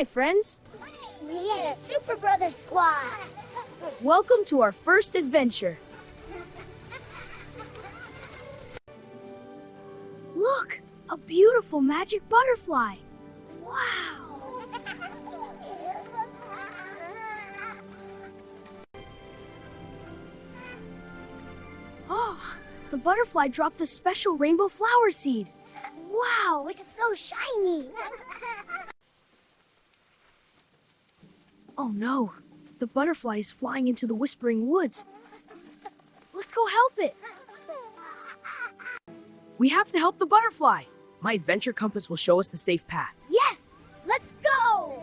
Hi, friends. Yeah, Super Brother Squad. Welcome to our first adventure. Look, a beautiful magic butterfly. Wow. Oh, the butterfly dropped a special rainbow flower seed. Wow, it's so shiny. Oh no, the butterfly is flying into the Whispering Woods. Let's go help it. We have to help the butterfly. My adventure compass will show us the safe path. Yes, let's go.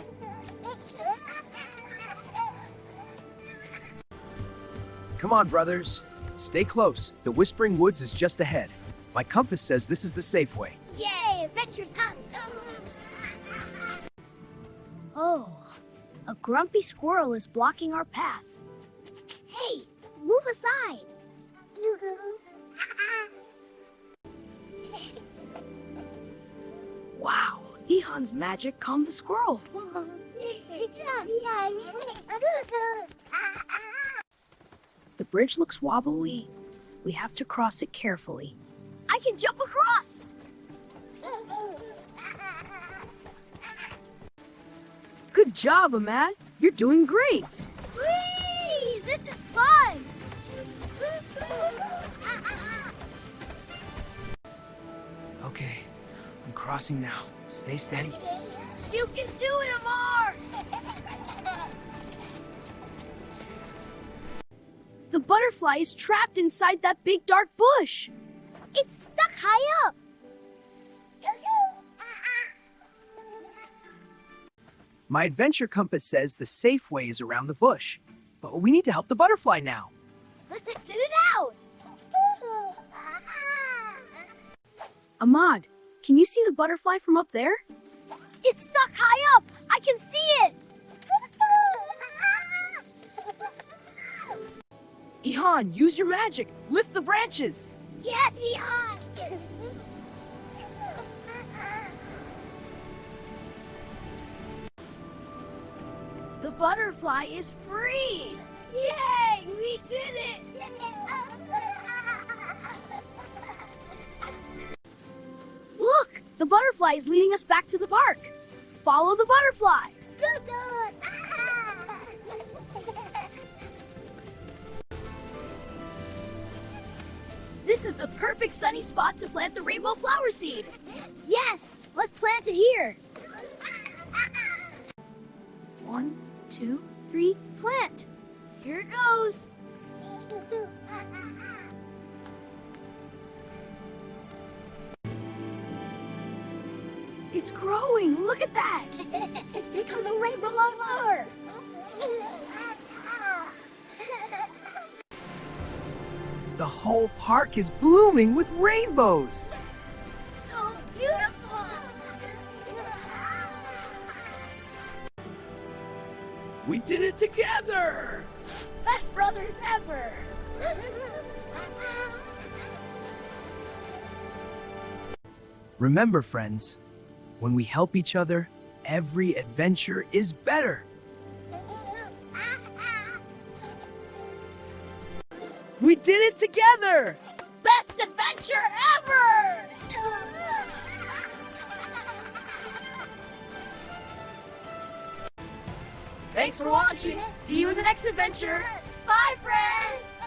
Come on, brothers. Stay close. The Whispering Woods is just ahead. My compass says this is the safe way. Yay, adventure's time. Oh, a grumpy squirrel is blocking our path. Hey, move aside. Wow, Ehaan's magic calmed the squirrel. The bridge looks wobbly. We have to cross it carefully. I can jump across. Good job, Ammad. You're doing great. Whee! This is fun. Okay, I'm crossing now. Stay steady. You can do it, Ammar. The butterfly is trapped inside that big dark bush. It's stuck high up. My adventure compass says the safe way is around the bush. But we need to help the butterfly now. Let's get it out. Ammad, can you see the butterfly from up there? It's stuck high up. I can see it. Ehaan, use your magic. Lift the branches. Yes, Ehaan. The butterfly is free. Yay, we did it. Look, the butterfly is leading us back to the park. Follow the butterfly. This is the perfect sunny spot to plant the rainbow flower seed. Yes, let's plant it here. 1, 2, 3, plant. Here it goes. It's growing. Look at that. It's become the rainbow flower. The whole park is blooming with rainbows. So beautiful. We did it together. Best brothers ever. Remember, friends, when we help each other, every adventure is better. We did it together! Best adventure ever. Thanks for watching. See you in the next adventure. Bye, friends.